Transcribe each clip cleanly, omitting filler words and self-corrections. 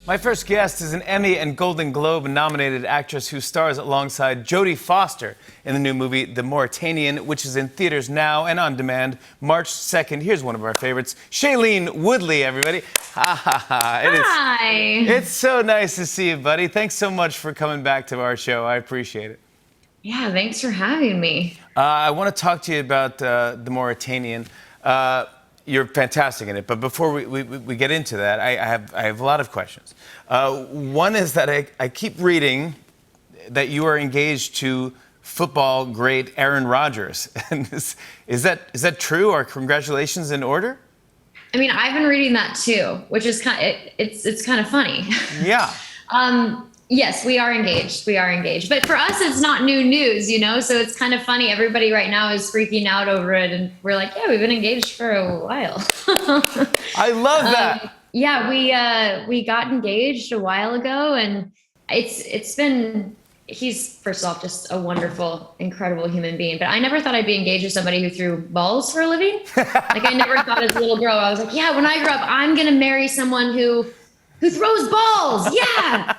My first guest is an Emmy and Golden Globe nominated actress who stars alongside Jodie Foster in the new movie The Mauritanian, which is in theaters now and on demand March 2nd. Here's one of our favorites, Shailene Woodley, everybody. Ha ha ha. Hi. It's so nice to see you, buddy. Thanks so much for coming back to our show. I appreciate it. Yeah, thanks for having me. I want to talk to you about The Mauritanian. You're fantastic in it, but before we get into that, I have a lot of questions. One is that I keep reading that you are engaged to football great Aaron Rodgers. And is that true? Or congratulations in order? I mean, I've been reading that too, which is it's kind of funny. Yeah. Yes, we are engaged. We are engaged. But for us, it's not new news, you know? So it's kind of funny. Everybody right now is freaking out over it. And we're like, yeah, we've been engaged for a while. I love that. Yeah, we got engaged a while ago. And he's, first off, just a wonderful, incredible human being. But I never thought I'd be engaged with somebody who threw balls for a living. Like, I never thought as a little girl, I was like, yeah, when I grow up, I'm going to marry someone who throws balls. Yeah.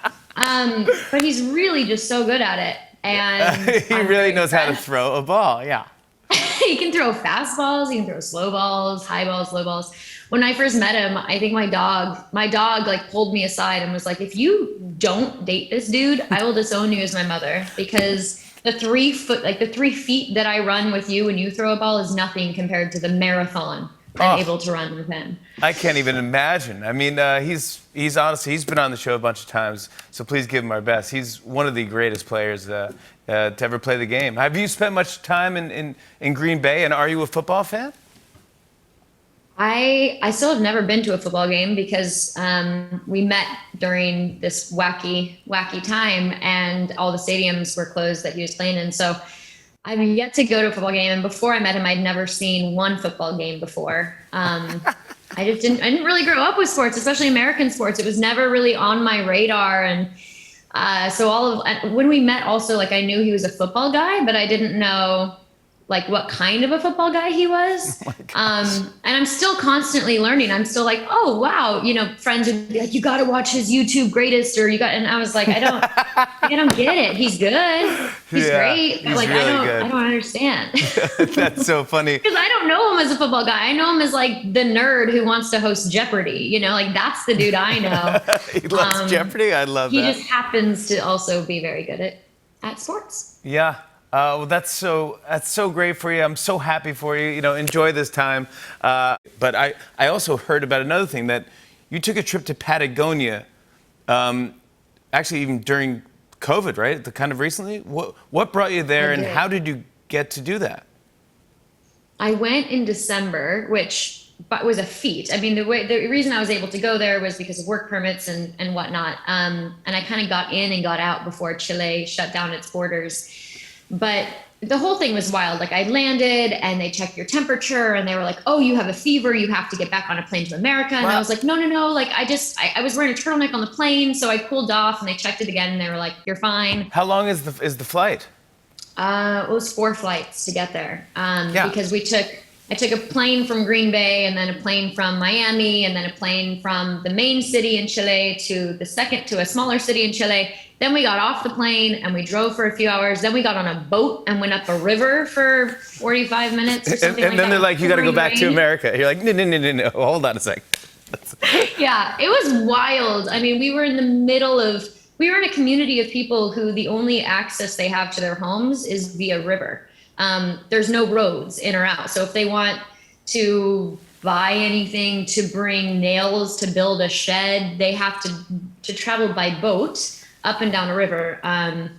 But he's really just so good at it. And he really knows how to throw a ball, yeah. He can throw fastballs, he can throw slow balls, high balls, low balls. When I first met him, I think my dog like pulled me aside and was like, if you don't date this dude, I will disown you as my mother, because the 3 feet that I run with you when you throw a ball is nothing compared to the marathon I'm able to run with him. I can't even imagine. I mean, he's honestly, he's been on the show a bunch of times, so please give him our best. He's one of the greatest players to ever play the game. Have you spent much time in Green Bay, and are you a football fan? I still have never been to a football game because we met during this wacky time, and all the stadiums were closed that he was playing in. So I've yet to go to a football game, and before I met him, I'd never seen one football game before. I didn't really grow up with sports, especially American sports. It was never really on my radar, and so when we met, also, like, I knew he was a football guy, but I didn't know like what kind of a football guy he was. And I'm still constantly learning. I'm still like, oh wow, you know, friends would be like, you got to watch his YouTube greatest, and I was like, I don't get it. He's good. He's great. He's like, really I don't understand. That's so funny. Because I don't know him as a football guy. I know him as like the nerd who wants to host Jeopardy. You know, like that's the dude I know. He loves Jeopardy. I love that. He just happens to also be very good at sports. Yeah. Well, that's so great for you. I'm so happy for you. You know, enjoy this time. But I also heard about another thing, that you took a trip to Patagonia, actually even during COVID, right? Kind of recently. What brought you there, and how did you get to do that? I went in December, which was a feat. I mean, the reason I was able to go there was because of work permits and whatnot. And I kind of got in and got out before Chile shut down its borders. But the whole thing was wild. Like, I landed and they checked your temperature and they were like, oh, you have a fever. You have to get back on a plane to America. And I was like, no. Like, I was wearing a turtleneck on the plane. So I cooled off and they checked it again and they were like, you're fine. How long is the flight? It was 4 flights to get there. Because I took a plane from Green Bay, and then a plane from Miami, and then a plane from the main city in Chile to a smaller city in Chile. Then we got off the plane and we drove for a few hours. Then we got on a boat and went up a river for 45 minutes or something. And then they're like, you got to go back to America. You're like, no, hold on a sec. Yeah, it was wild. I mean, we were in a community of people who the only access they have to their homes is via river. There's no roads in or out. So if they want to buy anything, to bring nails to build a shed, they have to travel by boat up and down a river. I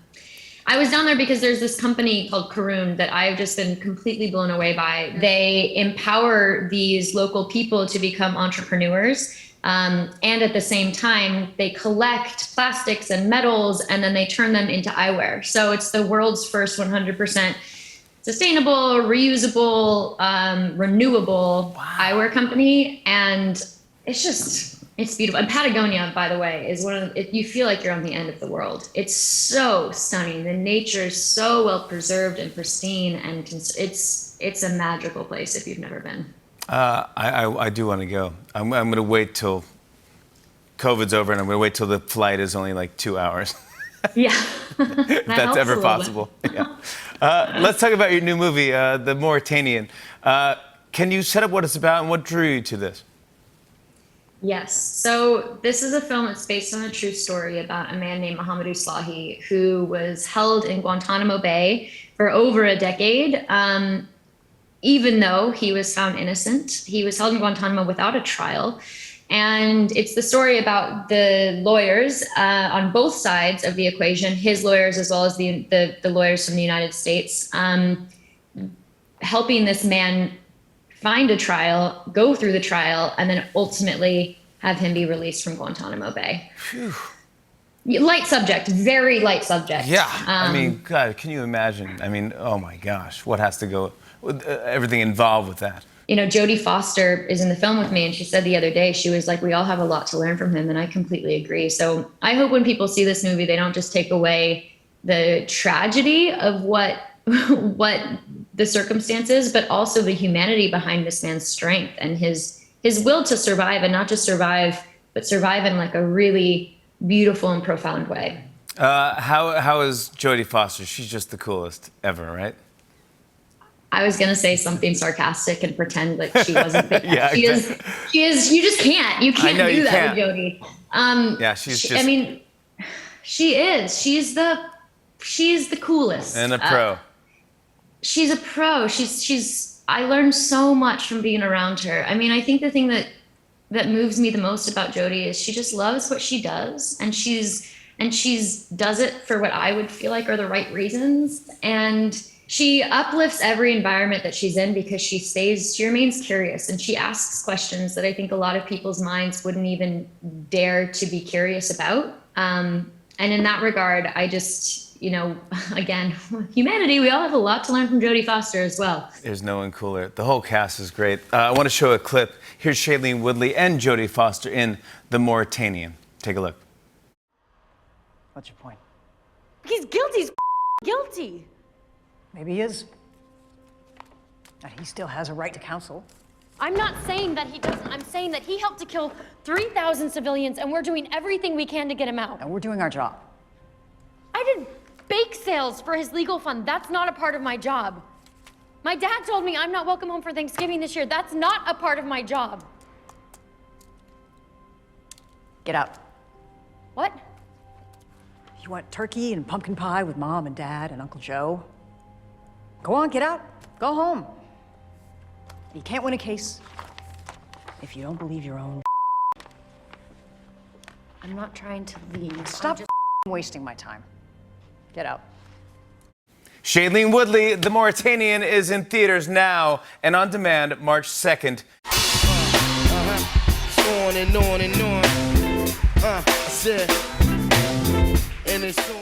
was down there because there's this company called Karoon that I've just been completely blown away by. They empower these local people to become entrepreneurs. And at the same time, they collect plastics and metals, and then they turn them into eyewear. So it's the world's first 100% sustainable, reusable, renewable eyewear company. And it's beautiful. And Patagonia, by the way, is you feel like you're on the end of the world. It's so stunning. The nature is so well preserved and pristine, and it's a magical place if you've never been. I do want to go. I'm going to wait till COVID's over and I'm going to wait till the flight is only like 2 hours. Yeah. If that's ever possible. Yeah. Let's talk about your new movie, The Mauritanian. Can you set up what it's about and what drew you to this? Yes. So this is a film that's based on a true story about a man named Mohamedou Slahi, who was held in Guantanamo Bay for over a decade. Even though he was found innocent, he was held in Guantanamo without a trial. And it's the story about the lawyers on both sides of the equation, his lawyers as well as the lawyers from the United States, helping this man find a trial, go through the trial, and then ultimately have him be released from Guantanamo Bay. Phew. Light subject, very light subject. Yeah, I mean, God, can you imagine? I mean, oh my gosh, what has to go, with everything involved with that? You know, Jodie Foster is in the film with me, and she said the other day, she was like, we all have a lot to learn from him, and I completely agree. So I hope when people see this movie, they don't just take away the tragedy of what the circumstances, but also the humanity behind this man's strength and his will to survive, and not just survive, but survive in like a really beautiful and profound way. How is Jodie Foster? She's just the coolest ever, right? I was gonna say something sarcastic and pretend like she wasn't. But Yeah, she is. You just can't. You can't do that with Jodie. Yeah, she's I mean, she is. She's the coolest. And a pro. She's a pro. I learned so much from being around her. I mean, I think the thing that moves me the most about Jodie is she just loves what she does, and she's does it for what I would feel like are the right reasons. And she uplifts every environment that she's in because she remains curious, and she asks questions that I think a lot of people's minds wouldn't even dare to be curious about. And in that regard, I just, you know, again, humanity, we all have a lot to learn from Jodie Foster as well. There's no one cooler. The whole cast is great. I want to show a clip. Here's Shailene Woodley and Jodie Foster in The Mauritanian. Take a look. What's your point? He's guilty. He's guilty. Maybe he is. And he still has a right to counsel. I'm not saying that he doesn't. I'm saying that he helped to kill 3,000 civilians, and we're doing everything we can to get him out. And we're doing our job. I did bake sales for his legal fund. That's not a part of my job. My dad told me I'm not welcome home for Thanksgiving this year. That's not a part of my job. Get out. What? You want turkey and pumpkin pie with Mom and Dad and Uncle Joe? Go on, get out. Go home. You can't win a case if you don't believe your own. I'm not trying to leave. Stop wasting my time. Get out. Shailene Woodley, The Mauritanian, is in theaters now and on demand March 2nd. On and on and on. I said, and it's on.